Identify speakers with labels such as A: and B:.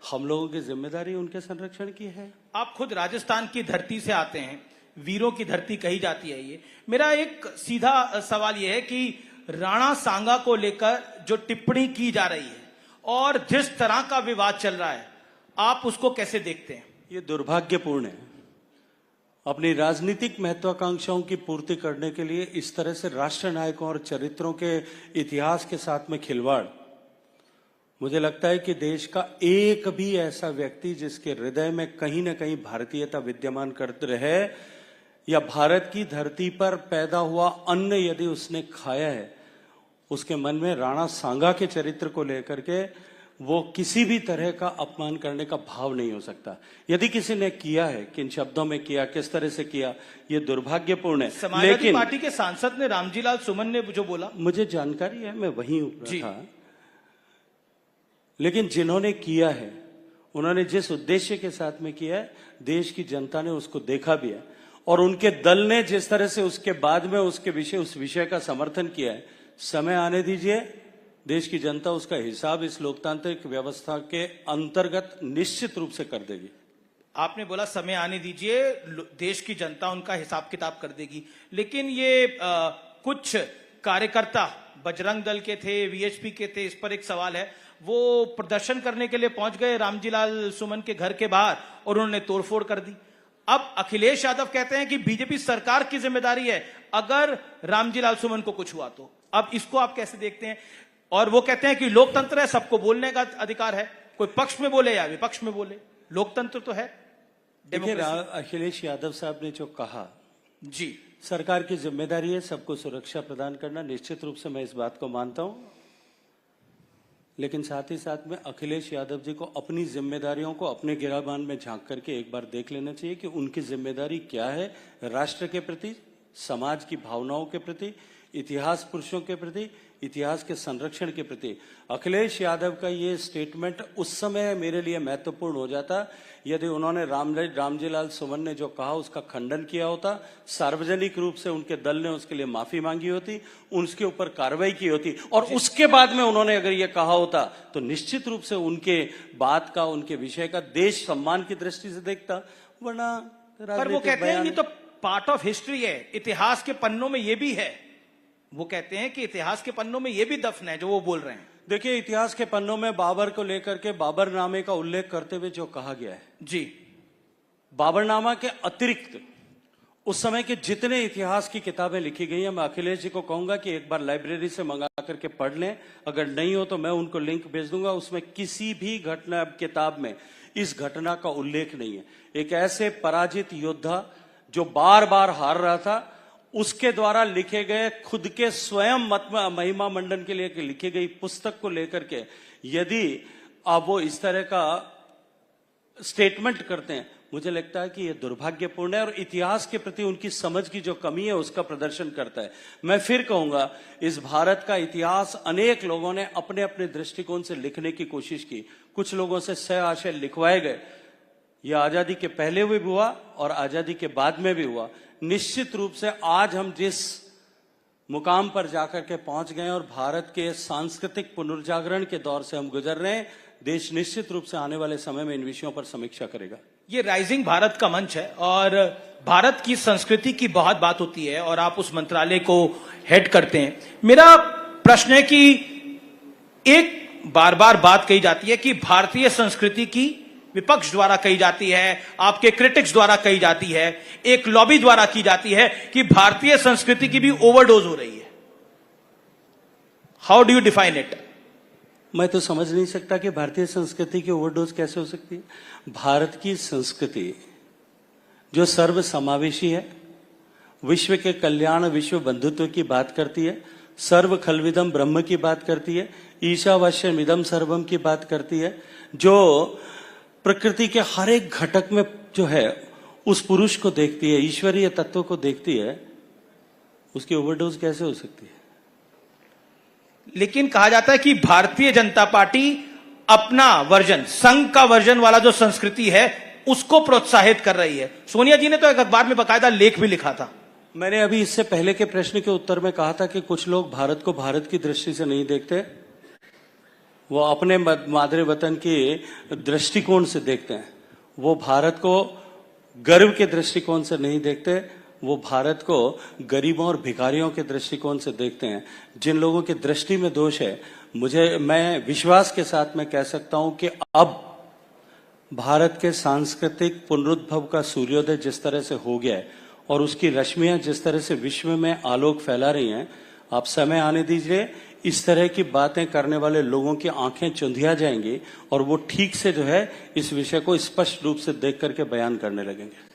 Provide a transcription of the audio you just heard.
A: हम लोगों की जिम्मेदारी उनके संरक्षण की है।
B: आप खुद राजस्थान की धरती से आते हैं, वीरों की धरती कही जाती है ये। मेरा एक सीधा सवाल ये है कि राणा सांगा को लेकर जो टिप्पणी की जा रही है और जिस तरह का विवाद चल रहा है, आप उसको कैसे देखते हैं?
A: ये दुर्भाग्यपूर्ण है। अपनी राजनीतिक महत्वाकांक्षाओं की पूर्ति करने के लिए इस तरह से राष्ट्र नायकों और चरित्रों के इतिहास के साथ में खिलवाड़, मुझे लगता है कि देश का एक भी ऐसा व्यक्ति जिसके हृदय में कहीं ना कहीं भारतीयता विद्यमान करते रहे या भारत की धरती पर पैदा हुआ अन्न यदि उसने खाया है, उसके मन में राणा सांगा के चरित्र को लेकर के वो किसी भी तरह का अपमान करने का भाव नहीं हो सकता। यदि किसी ने किया है, किन शब्दों में किया, किस तरह से किया, ये दुर्भाग्यपूर्ण है।
B: समाजवादी पार्टी के सांसद ने, रामजीलाल सुमन ने जो बोला,
A: मुझे जानकारी है, मैं वहीं ऊपर था, लेकिन जिन्होंने किया है उन्होंने जिस उद्देश्य के साथ में किया है, देश की जनता ने उसको देखा भी है और उनके दल ने जिस तरह से उसके बाद में उस विषय का समर्थन किया है, समय आने दीजिए, देश की जनता उसका हिसाब इस लोकतांत्रिक व्यवस्था के अंतर्गत निश्चित रूप से कर देगी।
B: आपने बोला समय आने दीजिए, देश की जनता उनका हिसाब किताब कर देगी, लेकिन ये कुछ कार्यकर्ता बजरंग दल के थे, वीएचपी के थे, इस पर एक सवाल है। वो प्रदर्शन करने के लिए पहुंच गए रामजीलाल सुमन के घर के बाहर और उन्होंने तोड़फोड़ कर दी। अब अखिलेश यादव कहते हैं कि बीजेपी सरकार की जिम्मेदारी है अगर रामजीलाल सुमन को कुछ हुआ तो। अब इसको आप कैसे देखते हैं? और वो कहते हैं कि लोकतंत्र है, सबको बोलने का अधिकार है, कोई पक्ष में बोले या विपक्ष में बोले, लोकतंत्र तो है।
A: देखिए, अखिलेश यादव साहब ने जो कहा,
B: जी,
A: सरकार की जिम्मेदारी है सबको सुरक्षा प्रदान करना, निश्चित रूप से मैं इस बात को मानता हूं, लेकिन साथ ही साथ में अखिलेश यादव जी को अपनी जिम्मेदारियों को अपने गिराबान में झांक करके एक बार देख लेना चाहिए कि उनकी जिम्मेदारी क्या है राष्ट्र के प्रति, समाज की भावनाओं के प्रति, इतिहास पुरुषों के प्रति, इतिहास के संरक्षण के प्रति। अखिलेश यादव का ये स्टेटमेंट उस समय मेरे लिए महत्वपूर्ण हो जाता यदि उन्होंने रामजीलाल सुमन ने जो कहा उसका खंडन किया होता, सार्वजनिक रूप से उनके दल ने उसके लिए माफी मांगी होती, उसके ऊपर कार्रवाई की होती और उसके बाद में उन्होंने अगर ये कहा होता तो निश्चित रूप से उनके बात का, उनके विषय का देश सम्मान की दृष्टि से देखता। वरना
B: पर वो कहते हैं ये तो पार्ट ऑफ हिस्ट्री है, इतिहास के पन्नों में ये भी है। वो कहते हैं कि इतिहास के पन्नों में ये भी दफन है जो वो बोल रहे हैं।
A: देखिए, इतिहास के पन्नों में बाबर को लेकर के बाबरनामे का उल्लेख करते हुए जो कहा गया है,
B: जी,
A: बाबरनामा के अतिरिक्त उस समय के जितने इतिहास की किताबें लिखी गई हैं, मैं अखिलेश जी को कहूंगा कि एक बार लाइब्रेरी से मंगा करके पढ़ लें। अगर नहीं हो तो मैं उनको लिंक भेज दूंगा। उसमें किसी भी घटना किताब में इस घटना का उल्लेख नहीं है। एक ऐसे पराजित योद्धा जो बार बार हार रहा था, उसके द्वारा लिखे गए खुद के स्वयं महिमा मंडन के लिए लिखी गई पुस्तक को लेकर के यदि आप वो इस तरह का स्टेटमेंट करते हैं, मुझे लगता है कि यह दुर्भाग्यपूर्ण है और इतिहास के प्रति उनकी समझ की जो कमी है उसका प्रदर्शन करता है। मैं फिर कहूंगा, इस भारत का इतिहास अनेक लोगों ने अपने अपने दृष्टिकोण से लिखने की कोशिश की, कुछ लोगों से सह आशय लिखवाए गए। यह आजादी के पहले भी हुआ और आजादी के बाद में भी हुआ। निश्चित रूप से आज हम जिस मुकाम पर जाकर के पहुंच गए और भारत के सांस्कृतिक पुनर्जागरण के दौर से हम गुजर रहे हैं, देश निश्चित रूप से आने वाले समय में इन विषयों पर समीक्षा करेगा।
B: ये राइजिंग भारत का मंच है और भारत की संस्कृति की बहुत बात होती है और आप उस मंत्रालय को हेड करते हैं। मेरा प्रश्न है कि एक बार बार बात कही जाती है कि भारतीय संस्कृति की विपक्ष द्वारा कही जाती है, आपके क्रिटिक्स द्वारा कही जाती है, एक लॉबी द्वारा की जाती है कि भारतीय संस्कृति की भी ओवरडोज हो रही है। How do you define it?
A: मैं तो समझ नहीं सकता कि भारतीय संस्कृति की ओवरडोज कैसे हो सकती है। भारत की संस्कृति जो सर्व समावेशी है, विश्व के कल्याण, विश्व बंधुत्व की बात करती है, सर्व खलविदम ब्रह्म की बात करती है, ईशावास्यम इदम सर्वम की बात करती है, जो प्रकृति के हर एक घटक में जो है उस पुरुष को देखती है, ईश्वरीय तत्व को देखती है, उसकी ओवरडोज कैसे हो सकती है?
B: लेकिन कहा जाता है कि भारतीय जनता पार्टी अपना वर्जन, संघ का वर्जन वाला जो संस्कृति है उसको प्रोत्साहित कर रही है। सोनिया जी ने तो एक अखबार में बकायदा लेख भी लिखा था।
A: मैंने अभी इससे पहले के प्रश्न के उत्तर में कहा था कि कुछ लोग भारत को भारत की दृष्टि से नहीं देखते, वो अपने मादरे वतन के दृष्टिकोण से देखते हैं। वो भारत को गर्व के दृष्टिकोण से नहीं देखते, वो भारत को गरीबों और भिखारियों के दृष्टिकोण से देखते हैं। जिन लोगों की दृष्टि में दोष है, मैं विश्वास के साथ मैं कह सकता हूं कि अब भारत के सांस्कृतिक पुनरुद्भव का सूर्योदय जिस तरह से हो गया है और उसकी रश्मियां जिस तरह से विश्व में आलोक फैला रही हैं, आप समय आने दीजिए, इस तरह की बातें करने वाले लोगों की आंखें चुंधिया जाएंगी और वो ठीक से जो है इस विषय को स्पष्ट रूप से देख करके बयान करने लगेंगे।